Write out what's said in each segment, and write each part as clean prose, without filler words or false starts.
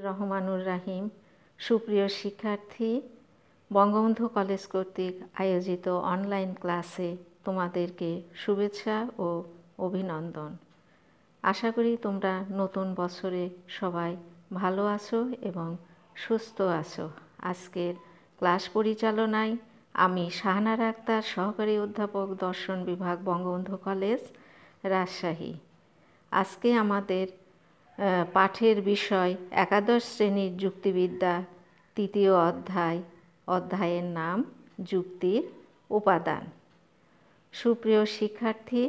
রহমানুর রাহিম। সুপ্রিয় শিক্ষার্থী, বঙ্গবন্ধু কলেজ কর্তৃক আয়োজিত অনলাইন ক্লাসে তোমাদেরকে শুভেচ্ছা ও অভিনন্দন। আশা করি তোমরা নতুন বছরে সবাই ভালো আছো এবং সুস্থ আছো। আজকের ক্লাস পরিচালনায় আমি শাহানারা আক্তার, সহকারী অধ্যাপক, দর্শন বিভাগ, বঙ্গবন্ধু কলেজ, রাজশাহী। আজকে আমাদের পাঠের বিষয় একাদশ শ্রেণীর যুক্তিবিদ্যা, তৃতীয় অধ্যায়ের নাম যুক্তির উপাদান। সুপ্রিয় শিক্ষার্থী,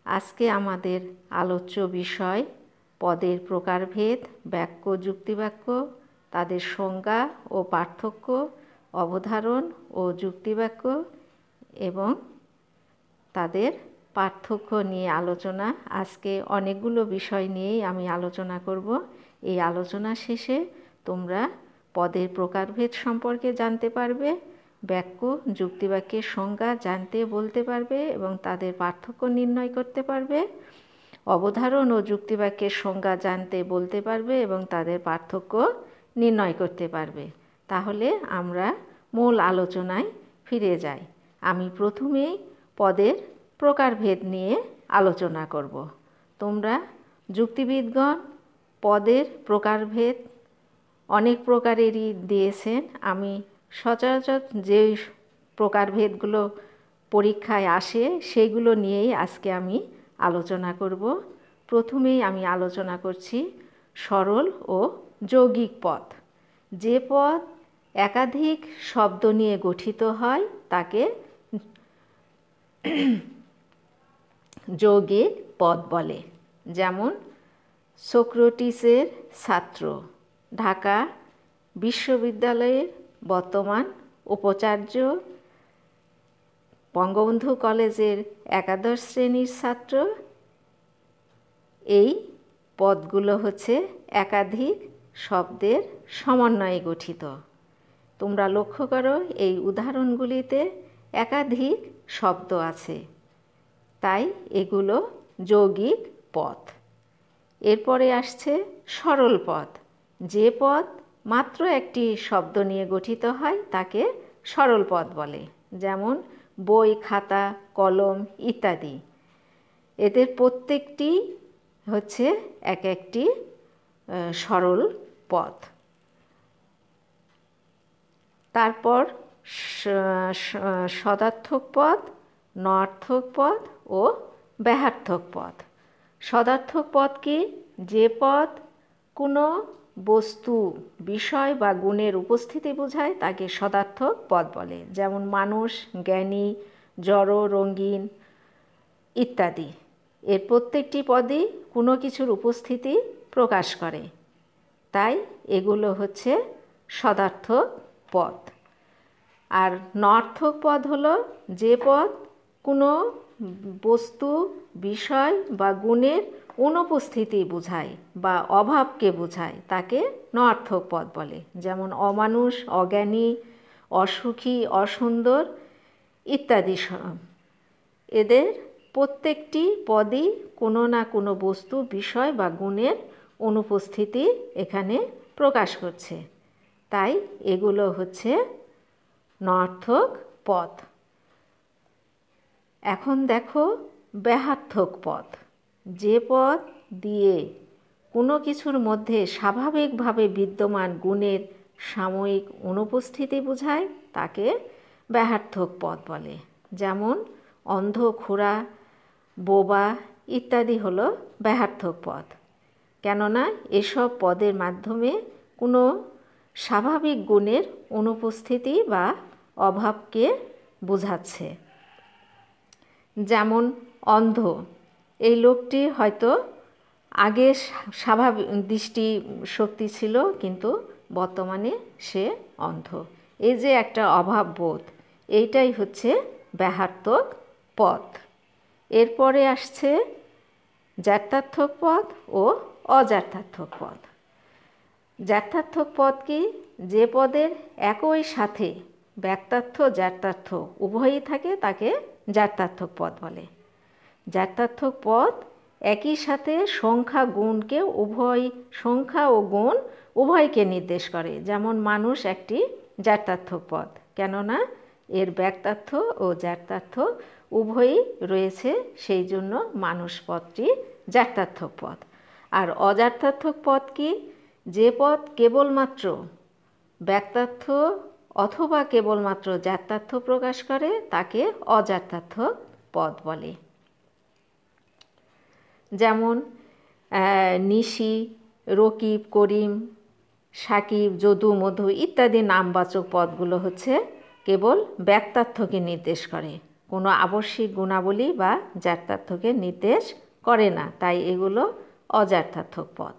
আজকে আমাদের আলোচ্য বিষয় পদের প্রকারভেদ, বাক্য, যুক্তিবাক্য, তাদের সংজ্ঞা ও পার্থক্য, অবধারণ ও যুক্তিবাক্য এবং তাদের পার্থক্য নিয়ে আলোচনা। আজকে অনেকগুলো বিষয় নিয়েই আমি আলোচনা করব। এই আলোচনা শেষে তোমরা পদের প্রকারভেদ সম্পর্কে জানতে পারবে, বাক্য, যুক্তিবাক্যের সংজ্ঞা জানতে বলতে পারবে এবং তাদের পার্থক্য নির্ণয় করতে পারবে, অবধারণ ও যুক্তিবাক্যের সংজ্ঞা জানতে বলতে পারবে এবং তাদের পার্থক্য নির্ণয় করতে পারবে। তাহলে আমরা মূল আলোচনায় ফিরে যাই। আমি প্রথমেই পদের প্রকারভেদ নিয়ে আলোচনা করব। তোমরা যুক্তিবিদগণ পদের প্রকারভেদ অনেক প্রকারেরই দিয়েছেন। আমি সচরাচর যে প্রকারভেদগুলো পরীক্ষায় আসে সেইগুলো নিয়েই আজকে আমি আলোচনা করব। প্রথমেই আমি আলোচনা করছি সরল ও যৌগিক পদ। যে পদ একাধিক শব্দ নিয়ে গঠিত হয় তাকে যৌগিক পদ বলে। যেমন সোক্রেটিসের ছাত্র, ঢাকা বিশ্ববিদ্যালয়ের বর্তমান উপাচার্য, বঙ্গবন্ধু কলেজের একাদশ শ্রেণীর ছাত্র। এই পদগুলো হচ্ছে একাধিক শব্দের সমন্বয়ে গঠিত। তোমরা লক্ষ্য করো এই উদাহরণগুলিতে একাধিক শব্দ আছে, তাই এগুলো যৌগিক পদ। এরপরে আসছে সরল পদ। যে পদ মাত্র একটি শব্দ নিয়ে গঠিত হয় তাকে সরল পদ বলে। যেমন বই, খাতা, কলম ইত্যাদি। এদের প্রত্যেকটি হচ্ছে এক একটি সরল পদ। তারপর সদার্থক পদ, নয়ার্থক পদ ও ব্যাহার্থক পদ। সদার্থক পদ কি? যে পদ কোনো বস্তু, বিষয় বা গুণের উপস্থিতি বোঝায় তাকে সদার্থক পদ বলে। যেমন মানুষ, জ্ঞানী, জড়, রঙিন ইত্যাদি। এর প্রত্যেকটি পদই কোনো কিছুর উপস্থিতি প্রকাশ করে, তাই এগুলো হচ্ছে সদার্থক পদ। আর নয়ার্থক পদ হলো যে পদ কোনো বস্তু, বিষয় বা গুণের অনুপস্থিতি বোঝায় বা অভাবকে বোঝায় তাকে নয়ার্থক পদ বলে। যেমন অমানুষ, অজ্ঞানী, অসুখী, অসুন্দর ইত্যাদি। এদের প্রত্যেকটি পদই কোনো না কোনো বস্তু, বিষয় বা গুণের অনুপস্থিতি এখানে প্রকাশ করছে, তাই এগুলো হচ্ছে নয়ার্থক পদ। এখন দেখো ব্যাহার্থক পদ। যে পদ দিয়ে কোনো কিছুর মধ্যে স্বাভাবিকভাবে বিদ্যমান গুণের সাময়িক অনুপস্থিতি বোঝায় তাকে ব্যাহার্থক পদ বলে। যেমন অন্ধ, খোঁড়া, বোবা ইত্যাদি হলো ব্যাহার্থক পদ। কেননা এসব পদের মাধ্যমে কোনো স্বাভাবিক গুণের অনুপস্থিতি বা অভাবকে বোঝাচ্ছে। যেমন অন্ধ, এই লোকটি হয়তো আগে স্বাভাবিক দৃষ্টি শক্তি ছিল কিন্তু বর্তমানে সে অন্ধ। এই যে একটা অভাব বোধ, এইটাই হচ্ছে ব্যাহার্থক পদ। এরপরে আসছে জ্ঞাত্যার্থক পদ ও অজ্ঞাত্যার্থক পদ। জ্ঞাত্যার্থক পদ কি? যে পদের একই সাথে ব্যক্তার্থ, জ্ঞাত্যার্থ উভয়ই থাকে তাকে জ্ঞাত্যার্থক পদ বলে। জ্ঞাত্যার্থক পদ একই সাথে সংখ্যা গুণকে সংখ্যা ও গুণ উভয়কে নির্দেশ করে। যেমন মানুষ একটি জ্ঞাত্যার্থক পদ, কেননা এর ব্যক্তার্থ ও জ্ঞাত্যার্থ উভয়ই রয়েছে, সেই জন্য মানুষ পদটি জ্ঞাত্যার্থক পদ। আর অজ্ঞাত্যার্থক পদ কি? যে পদ কেবলমাত্র ব্যক্তার্থ অথবা কেবলমাত্র জ্ঞাত্যার্থ প্রকাশ করে তাকে অজ্ঞাত্যার্থক পদ বলে। যেমন নিশি, রকিব, করিম, সাকিব, যদু, মধু ইত্যাদি নামবাচক পদগুলো হচ্ছে কেবল ব্যক্তার্থকে নির্দেশ করে, কোনো আবশ্যিক গুণাবলী বা জ্ঞাত্যার্থকে নির্দেশ করে না, তাই এগুলো অজ্ঞাত্যার্থক পদ।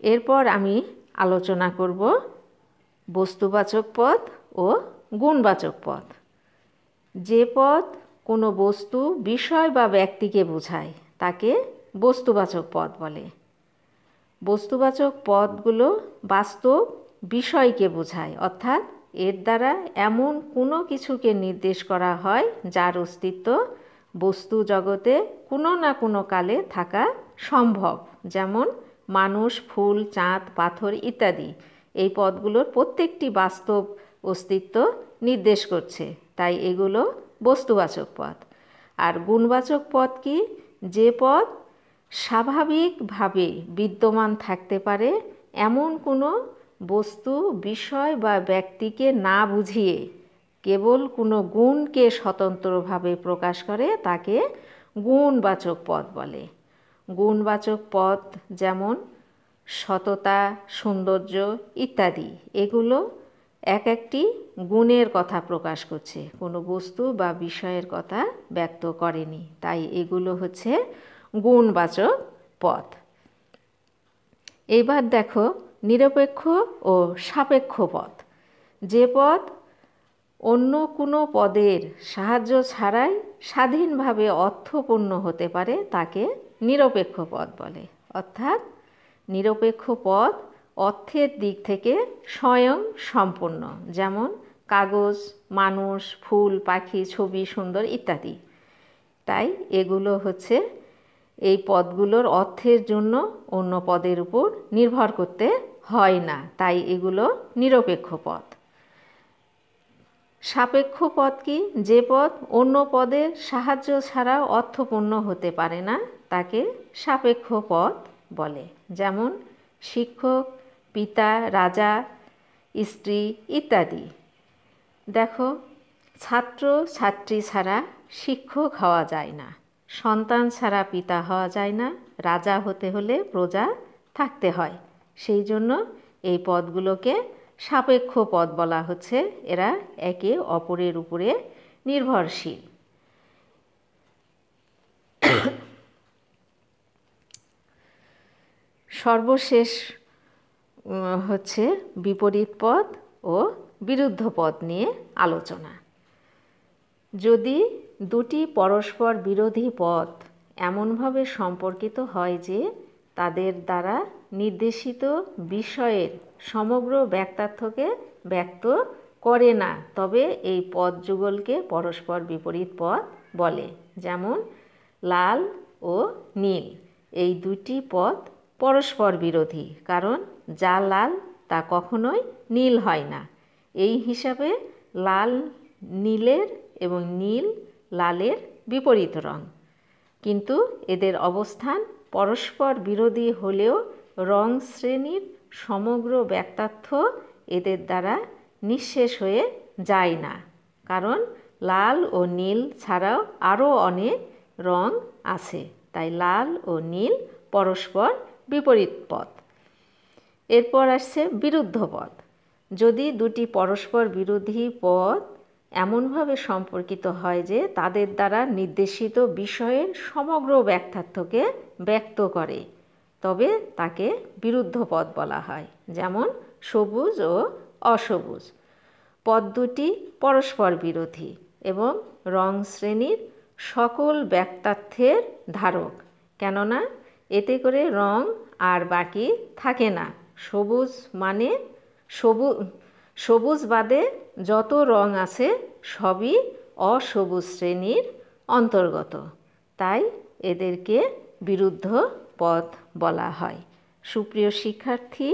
এরপর আমি আলোচনা করব বস্তুবাচক পদ ও গুণবাচক পদ। যে পদ কোনো বস্তু, বিষয় বা ব্যক্তিকে বোঝায় তাকে বস্তুবাচক পদ বলে। বস্তুবাচক পদগুলো বাস্তব বিষয়কে বোঝায়, অর্থাৎ এর দ্বারা এমন কোনো কিছুকে নির্দেশ করা হয় যার অস্তিত্ব বস্তু জগতে কোনো না কোনো কালে থাকা সম্ভব। যেমন মানুষ, ফুল, চাঁদ, পাথর ইত্যাদি। এই পদগুলোর প্রত্যেকটি বাস্তব অস্তিত্ব নির্দেশ করছে, তাই এগুলো বস্তুবাচক পদ। আর গুণবাচক পদ কি? যে পদ স্বাভাবিকভাবে বিদ্যমান থাকতে পারে এমন কোনো বস্তু, বিষয় বা ব্যক্তিকে না বুঝিয়ে কেবল কোনো গুণকে স্বতন্ত্রভাবে প্রকাশ করে তাকে গুণবাচক পদ বলে। গুণবাচক পদ যেমন সততা, সৌন্দর্য ইত্যাদি, এগুলো এক একটি গুণের কথা প্রকাশ করছে, কোনো বস্তু বা বিষয়ের কথা ব্যক্ত করেনি, তাই এগুলো হচ্ছে গুণবাচক পদ। এবার দেখো নিরপেক্ষ ও সাপেক্ষ পদ। যে পদ অন্য কোনো পদের সাহায্য ছাড়াই স্বাধীনভাবে অর্থপূর্ণ হতে পারে তাকে নিরপেক্ষ পদ বলে। অর্থাৎ নিরপেক্ষ পদ অর্থের দিক থেকে স্বয়ং সম্পূর্ণ, যেমন কাগজ, মানুষ, ফুল, পাখি, ছবি, সুন্দর ইত্যাদি। তাই এগুলো হচ্ছে, এই পদগুলোর অর্থের জন্য অন্য পদের উপর নির্ভর করতে হয় না, তাই এগুলো নিরপেক্ষ পদ। সাপেক্ষ পদ কি? যে পদ অন্য পদের সাহায্য ছাড়া অর্থপূর্ণ হতে পারে না তাকে সাপেক্ষ পদ বলে। যেমন শিক্ষক, পিতা, রাজা, স্ত্রী ইত্যাদি। দেখো, ছাত্র ছাত্রী ছাড়া শিক্ষক হওয়া যায় না, সন্তান ছাড়া পিতা হওয়া যায় না, রাজা হতে হলে প্রজা থাকতে হয়, সেই জন্য এই পদগুলোকে সাপেক্ষ পদ বলা হচ্ছে। এরা একে অপরের উপরে নির্ভরশীল। সর্বশেষ হচ্ছে বিপরীত পদ ও বিরুদ্ধ পদ নিয়ে আলোচনা। যদি দুটি পরস্পর বিরোধী পদ এমনভাবে সম্পর্কিত হয় যে তাদের দ্বারা নির্দেশিত বিষয়ের সমগ্র ব্যক্তার্থকে ব্যক্ত করে না, তবে এই পদ যুগলকে পরস্পর বিপরীত পদ বলে। যেমন লাল ও নীল, এই দুটি পদ পরস্পর বিরোধী, কারণ যা লাল তা কখনোই নীল হয় না। এই হিসাবে লাল নীলের এবং নীল লালের বিপরীত রং, কিন্তু এদের অবস্থান পরস্পর বিরোধী হলেও রং শ্রেণীর সমগ্র ব্যক্তার্থ এদের দ্বারা নিঃশেষ হয়ে যায় না, কারণ লাল ও নীল ছাড়াও আরও অনেক রং আছে, তাই লাল ও নীল পরস্পর বিপরীত পদ। এরপর আসছে বিরুদ্ধ পদ। যদি দুটি পরস্পর বিরোধী পদ এমনভাবে সম্পর্কিত হয় যে তাদের দ্বারা নির্দেশিত বিষয়ের সমগ্র ব্যক্তার্থকে ব্যক্ত করে, তবে তাকে বিরুদ্ধ পদ বলা হয়। যেমন সবুজ ও অসবুজ, পদ দুটি পরস্পর বিরোধী এবং রং শ্রেণীর সকল ব্যক্তার্থের ধারক, কেননা এতে করে রং আর বাকি থাকে না। সবুজ মানে সবুজ বাদে যত রং আছে সবই অসবুজ শ্রেণীর অন্তর্গত, তাই এদেরকে বিরুদ্ধ পদ বলা হয়। সুপ্রিয় শিক্ষার্থী,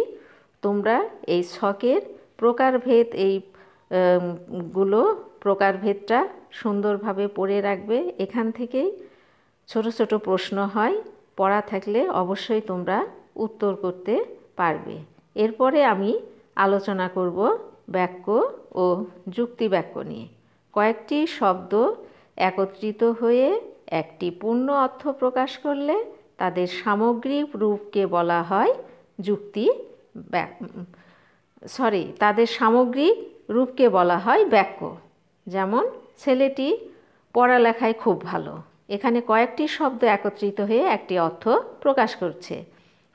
তোমরা এই ছকের প্রকারভেদ প্রকারভেদটা সুন্দরভাবে পড়ে রাখবে। এখান থেকেই ছোট ছোট প্রশ্ন হয়, পড়া থাকলে অবশ্যই তোমরা উত্তর করতে পারবে। এরপরে আমি আলোচনা করব বাক্য ও যুক্তি বাক্য নিয়ে। কয়েকটি শব্দ একত্রিত হয়ে একটি পূর্ণ অর্থ প্রকাশ করলে তাদের সামগ্রিক রূপকে বলা হয় তাদের সামগ্রিক রূপকে বলা হয় বাক্য। যেমন, ছেলেটি পড়ালেখায় খুব ভালো। এখানে কয়েকটি শব্দ একত্রিত হয়ে একটি অর্থ প্রকাশ করছে,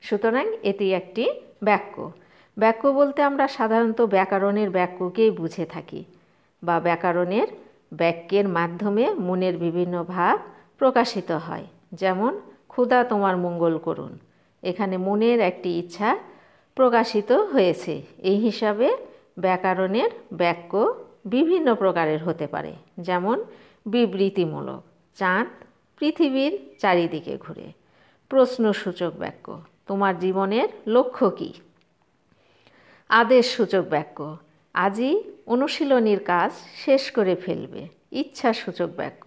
সুতরাং এটি একটি বাক্য। বাক্য বলতে আমরা সাধারণত ব্যাকরণের বাক্যকেই বুঝে থাকি, বা ব্যাকরণের বাক্যের মাধ্যমে মনের বিভিন্ন ভাব প্রকাশিত হয়। যেমন, খোদা তোমার মঙ্গল করুন। এখানে মনের একটি ইচ্ছা প্রকাশিত হয়েছে। এই হিসাবে ব্যাকরণের বাক্য বিভিন্ন প্রকারের হতে পারে। যেমন, বিবৃতিমূলক, চাঁদ পৃথিবীর চারিদিকে ঘুরে। প্রশ্নসূচক বাক্য, তোমার জীবনের লক্ষ্য কী? আদেশসূচক বাক্য, আজই অনুশীলনীর কাজ শেষ করে ফেলবে। ইচ্ছাসূচক বাক্য,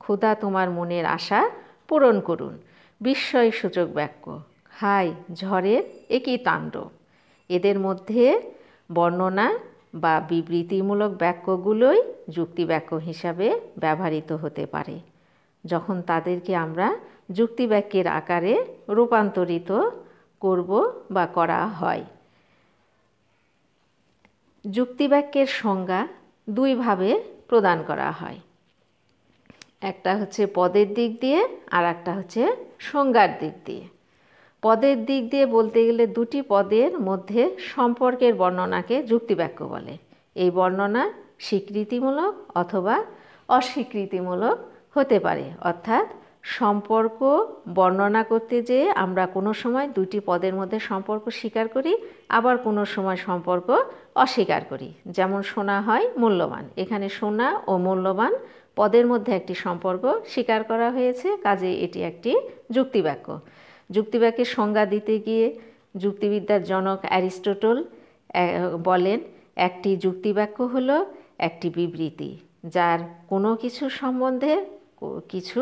খোদা তোমার মনের আশা পূরণ করুন। বিস্ময়সূচক বাক্য, হায় ঝড়ের একই তাণ্ডব। এদের মধ্যে বর্ণনা বা বিবৃতিমূলক বাক্যগুলোই যুক্তিবাক্য হিসাবে ব্যবহৃত হতে পারে, যখন তাদেরকে আমরা যুক্তিবাক্যের আকারে রূপান্তরিত করব বা করা হয়। যুক্তিবাক্যের সংজ্ঞা দুইভাবে প্রদান করা হয়। একটা হচ্ছে পদের দিক দিয়ে, আর একটা হচ্ছে সংজ্ঞার দিক দিয়ে। পদের দিক দিয়ে বলতে গেলে দুটি পদের মধ্যে সম্পর্কের বর্ণনাকে যুক্তিবাক্য বলে। এই বর্ণনা স্বীকৃতিমূলক অথবা অস্বীকৃতিমূলক হতে পারে। অর্থাৎ সম্পর্ক বর্ণনা করতে যেয়ে আমরা কোনো সময় দুটি পদের মধ্যে সম্পর্ক স্বীকার করি, আবার কোনো সময় সম্পর্ক অস্বীকার করি। যেমন, সোনা হয় মূল্যবান। এখানে সোনা ও মূল্যবান পদের মধ্যে একটি সম্পর্ক স্বীকার করা হয়েছে, কাজেই এটি একটি যুক্তিবাক্য। যুক্তিবাক্যের সংজ্ঞা দিতে গিয়ে যুক্তিবিদ্যার জনক অ্যারিস্টটল বলেন, একটি যুক্তিবাক্য হলো একটি বিবৃতি, যার কোনো কিছু সম্বন্ধে কিছু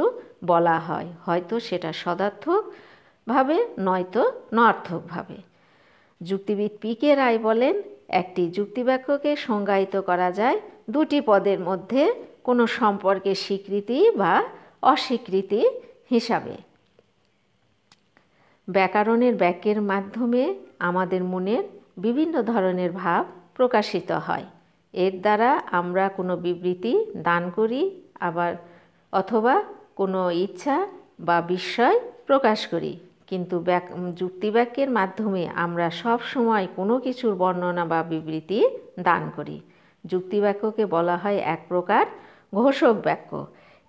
বলা হয়, হয়তো সেটা সদার্থকভাবে নয়তো নয়ার্থকভাবে। যুক্তিবিদ পি.কে. রায় বলেন, একটি যুক্তিবাক্যকে সংজ্ঞায়িত করা যায় দুটি পদের মধ্যে কোনো সম্পর্কের স্বীকৃতি বা অস্বীকৃতি হিসাবে। ব্যাকরণের বাক্যের মাধ্যমে আমাদের মনের বিভিন্ন ধরনের ভাব প্রকাশিত হয়। এর দ্বারা আমরা কোনো বিবৃতি দান করি, অথবা কোনো ইচ্ছা বা বিস্ময় প্রকাশ করি। কিন্তু যুক্তিবাক্যের মাধ্যমে আমরা সব সময় কোনো কিছুর বর্ণনা বা বিবৃতি দান করি। যুক্তিবাক্যকে বলা হয় এক প্রকার ঘোষক বাক্য।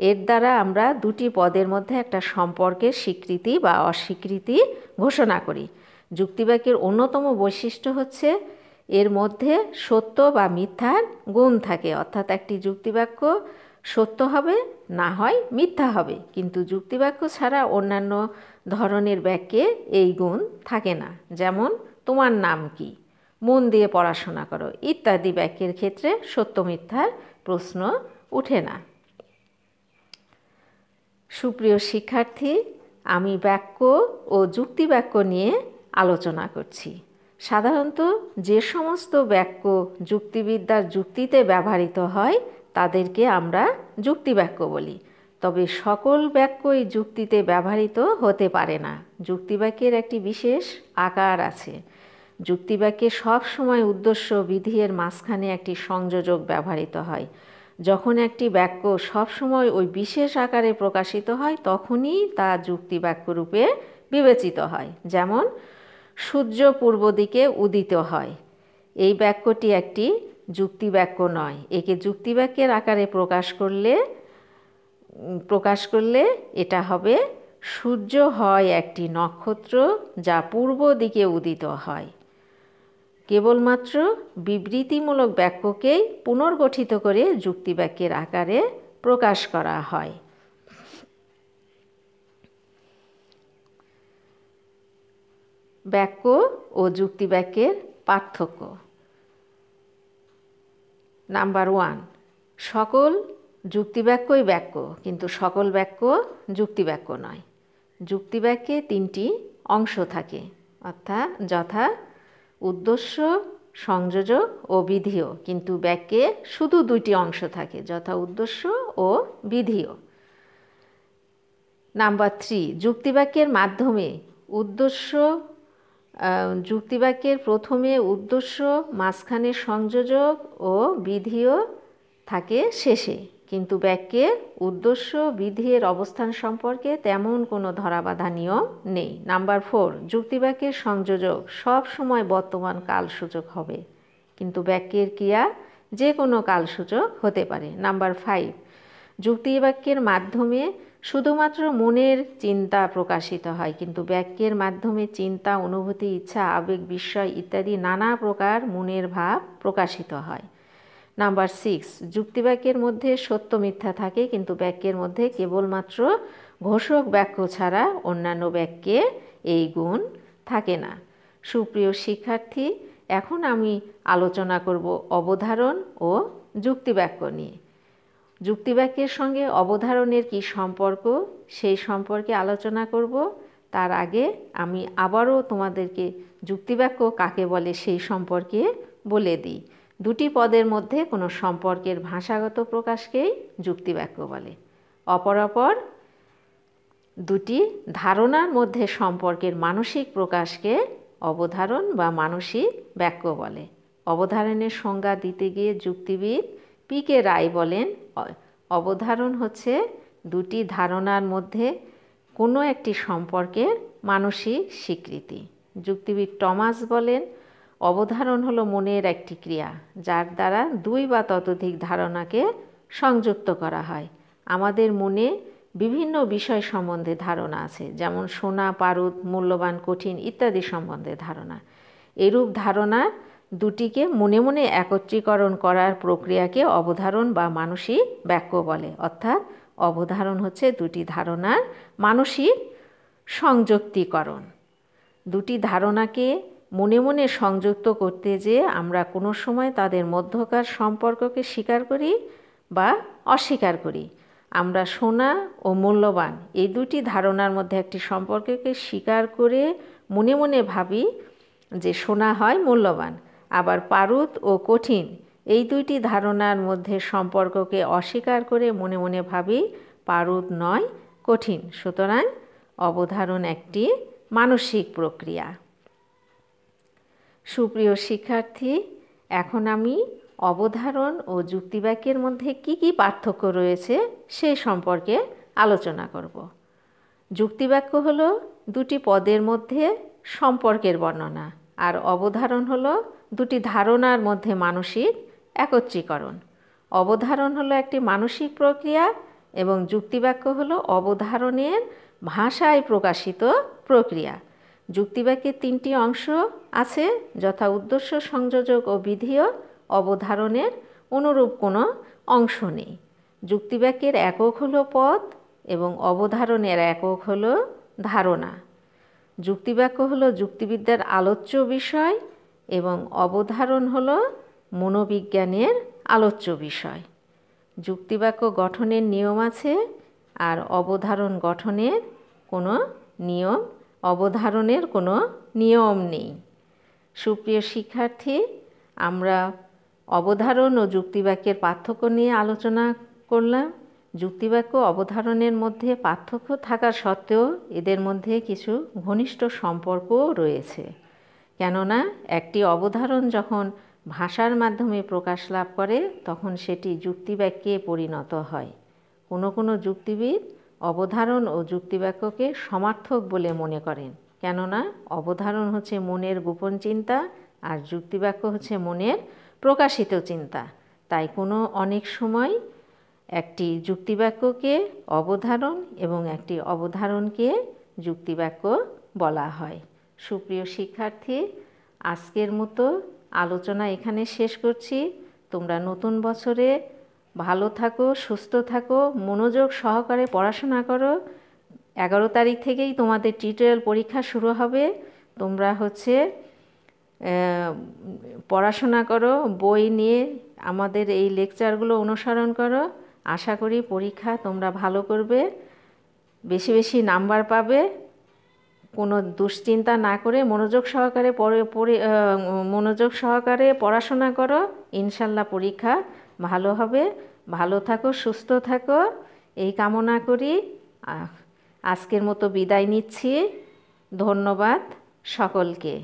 এর দ্বারা আমরা দুটি পদের মধ্যে একটা সম্পর্কের স্বীকৃতি বা অস্বীকৃতি ঘোষণা করি। যুক্তিবাক্যের অন্যতম বৈশিষ্ট্য হচ্ছে এর মধ্যে সত্য বা মিথ্যার গুণ থাকে। অর্থাৎ একটি যুক্তিবাক্য সত্য হবে, না হয় মিথ্যা হবে, কিন্তু যুক্তিবাক্য ছাড়া অন্যান্য ধরনের বাক্যে এই গুণ থাকে না। যেমন, তোমার নাম কি, মন দিয়ে পড়াশোনা করো ইত্যাদি বাক্যের ক্ষেত্রে সত্য মিথ্যার প্রশ্ন ওঠে না। সুপ্রিয় শিক্ষার্থী, আমি বাক্য ও যুক্তিবাক্য নিয়ে আলোচনা করছি। সাধারণত যে সমস্ত বাক্য যুক্তিবিদ্যার যুক্তিতে ব্যবহৃত হয় তাদেরকে আমরা যুক্তিবাক্য বলি। তবে সকল বাক্যই যুক্তিতে ব্যবহৃত হতে পারে না। যুক্তিবাক্যের একটি বিশেষ আকার আছে। যুক্তিবাক্যে সব সময় উদ্দেশ্য বিধির মাঝখানে একটি সংযোজক ব্যবহৃত হয়। যখন একটি বাক্য সবসময় ওই বিশেষ আকারে প্রকাশিত হয় তখনই তা যুক্তিবাক্য রূপে বিবেচিত হয়। যেমন, সূর্য পূর্ব দিকে উদিত হয়। এই বাক্যটি একটি যুক্তিবাক্য নয়। একে যুক্তিবাক্যের আকারে প্রকাশ করলে এটা হবে, সূর্য হয় একটি নক্ষত্র যা পূর্ব দিকে উদিত হয়। কেবলমাত্র বিবৃতিমূলক বাক্যকেই পুনর্গঠিত করে যুক্তিবাক্যের আকারে প্রকাশ করা হয়। বাক্য ও যুক্তিবাক্যের পার্থক্য। নাম্বার 1, সকল যুক্তিবাক্যই বাক্য, কিন্তু সকল বাক্য যুক্তিবাক্য নয়। যুক্তিবাক্যে 3টি অংশ থাকে, অর্থাৎ যথা উদ্দেশ্য, সংযোজক ও বিধেয়, কিন্তু বাক্যে শুধু 2টি অংশ থাকে, যথা উদ্দেশ্য ও বিধেয়। নাম্বার 3, যুক্তিবাক্যের মাধ্যমে উদ্দেশ্য, যুক্তিবাক্যের প্রথমে উদ্দেশ্য, মাঝখানে সংযোজক ও বিধেয় থাকে শেষে, কিন্তু বাক্যে উদ্দেশ্য বিধেয়ের অবস্থান সম্পর্কে তেমন কোনো ধরাবাঁধা নিয়ম নেই। নাম্বার 4, যুক্তিবাক্যের সংযোজক সব সময় বর্তমান কালসূচক হবে, কিন্তু বাক্যের ক্রিয়া যে কোনো কালসূচক হতে পারে। নাম্বার 5, যুক্তিবাক্যের মাধ্যমে শুধুমাত্র মনের চিন্তা প্রকাশিত হয়, কিন্তু বাক্যের মাধ্যমে চিন্তা, অনুভূতি, ইচ্ছা, আবেগ, বিস্ময় ইত্যাদি নানা প্রকার মনের ভাব প্রকাশিত হয়। নাম্বার 6, যুক্তিবাক্যের মধ্যে সত্য মিথ্যা থাকে, কিন্তু বাক্যের মধ্যে কেবলমাত্র ঘোষক বাক্য ছাড়া অন্যান্য বাক্যে এই গুণ থাকে না। সুপ্রিয় শিক্ষার্থী, এখন আমি আলোচনা করব অবধারণ ও যুক্তিবাক্য নিয়ে। যুক্তিবাক্যের সঙ্গে অবধারণের কি সম্পর্ক, সেই সম্পর্কে আলোচনা করব। তার আগে আমি আবারও তোমাদেরকে যুক্তিবাক্য কাকে বলে সেই সম্পর্কে বলে দিই। 2টি পদের মধ্যে কোনো সম্পর্কের ভাষাগত প্রকাশকেই যুক্তিবাক্য বলে। অপরাপর 2টি ধারণার মধ্যে সম্পর্কের মানসিক প্রকাশকে অবধারণ বা মানসিক বাক্য বলে। অবধারণের সংজ্ঞা দিতে গিয়ে যুক্তিবিদ পি.কে. রায় বলেন, অবধারণ হচ্ছে 2টি ধারণার মধ্যে কোনো একটি সম্পর্কের মানসিক স্বীকৃতি। যুক্তিবিদ টমাস বলেন, অবধারণ হলো মনের একটি ক্রিয়া, যার দ্বারা 2 বা ততোধিক ধারণাকে সংযুক্ত করা হয়। আমাদের মনে বিভিন্ন বিষয় সম্বন্ধে ধারণা আছে, যেমন সোনা, পারদ, মূল্যবান, কঠিন ইত্যাদি সম্বন্ধে ধারণা। এরূপ ধারণা 2টিকে মনে মনে একত্রীকরণ করার প্রক্রিয়াকে অবধারণ বা মানসিক বাক্য বলে। অর্থাৎ অবধারণ হচ্ছে 2টি ধারণার মানসিক সংযুক্তিকরণ। 2টি ধারণাকে মনে মনে সংযুক্ত করতে যে আমরা কোনো সময় তাদের মধ্যকার সম্পর্ককে স্বীকার করি বা অস্বীকার করি। আমরা সোনা ও মূল্যবান এই 2টি ধারণার মধ্যে একটি সম্পর্ককে স্বীকার করে মনে মনে ভাবি যে সোনা হয় মূল্যবান, আবার পারদ ও কঠিন এই 2টি ধারণার মধ্যে সম্পর্ককে অস্বীকার করে মনে মনে ভাবি পারদ নয় কঠিন। সুতরাং অবধারণ একটি মানসিক প্রক্রিয়া। সুপ্রিয় শিক্ষার্থী, এখন আমি অবধারণ ও যুক্তিবাক্যের মধ্যে কি কি পার্থক্য রয়েছে সেই সম্পর্কে আলোচনা করব। যুক্তিবাক্য হলো 2টি পদের মধ্যে সম্পর্কের বর্ণনা, আর অবধারণ হলো 2টি ধারণার মধ্যে মানসিক একত্রীকরণ। অবধারণ হলো একটি মানসিক প্রক্রিয়া এবং যুক্তিবাক্য হলো অবধারণের ভাষায় প্রকাশিত প্রক্রিয়া। যুক্তিবাক্যে 3টি অংশ আছে, যথা উদ্দেশ্য, সংযোজক ও বিধেয়। অবধারণের অনুরূপ কোনো অংশ নেই। যুক্তিবাক্যের একক হলো পদ এবং অবধারণের একক হলো ধারণা। যুক্তিবাক্য হলো যুক্তিবিদ্যার আলোচ্য বিষয় এবং অবধারণ হলো মনোবিজ্ঞানের আলোচ্য বিষয়। যুক্তিবাক্য গঠনের নিয়ম আছে, আর অবধারণ গঠনের কোনো নিয়ম, অবধারণের কোনো নিয়ম নেই। সুপ্রিয় শিক্ষার্থী, আমরা অবধারণ ও যুক্তিবাক্যের পার্থক্য নিয়ে আলোচনা করলাম। যুক্তিবাক্য অবধারণের মধ্যে পার্থক্য থাকা সত্ত্বেও এদের মধ্যে কিছু ঘনিষ্ঠ সম্পর্কও রয়েছে, কেননা একটি অবধারণ যখন ভাষার মাধ্যমে প্রকাশ লাভ করে তখন সেটি যুক্তিবাক্যে পরিণত হয়। কোনো কোনো যুক্তিবিদ অবধারণ ও যুক্তিবাক্যকে সমার্থক বলে মনে করেন, কেননা অবধারণ হচ্ছে মনের গোপন চিন্তা আর যুক্তিবাক্য হচ্ছে মনের প্রকাশিত চিন্তা। তাই অনেক সময় একটি যুক্তিবাক্যকে অবধারণ এবং একটি অবধারণকে যুক্তিবাক্য বলা হয়। সুপ্রিয় শিক্ষার্থী, আজকের মতো আলোচনা এখানে শেষ করছি। তোমরা নতুন বছরে ভালো থাকো, সুস্থ থাকো, মনোযোগ সহকারে পড়াশোনা করো। 11 তারিখ থেকেই তোমাদের টিউটোরিয়াল পরীক্ষা শুরু হবে। তোমরা হচ্ছে পড়াশোনা করো, বই নিয়ে আমাদের এই লেকচারগুলো অনুসরণ করো। আশা করি পরীক্ষা তোমরা ভালো করবে, বেশি বেশি নাম্বার পাবে। কোনো দুশ্চিন্তা না করে মনোযোগ সহকারে পড়াশোনা করো, ইনশাল্লাহ পরীক্ষা ভালো হবে। ভালো থাকো, সুস্থ থাকো, এই কামনা করি। আজকের মতো বিদায় নিচ্ছি। ধন্যবাদ সকলকে।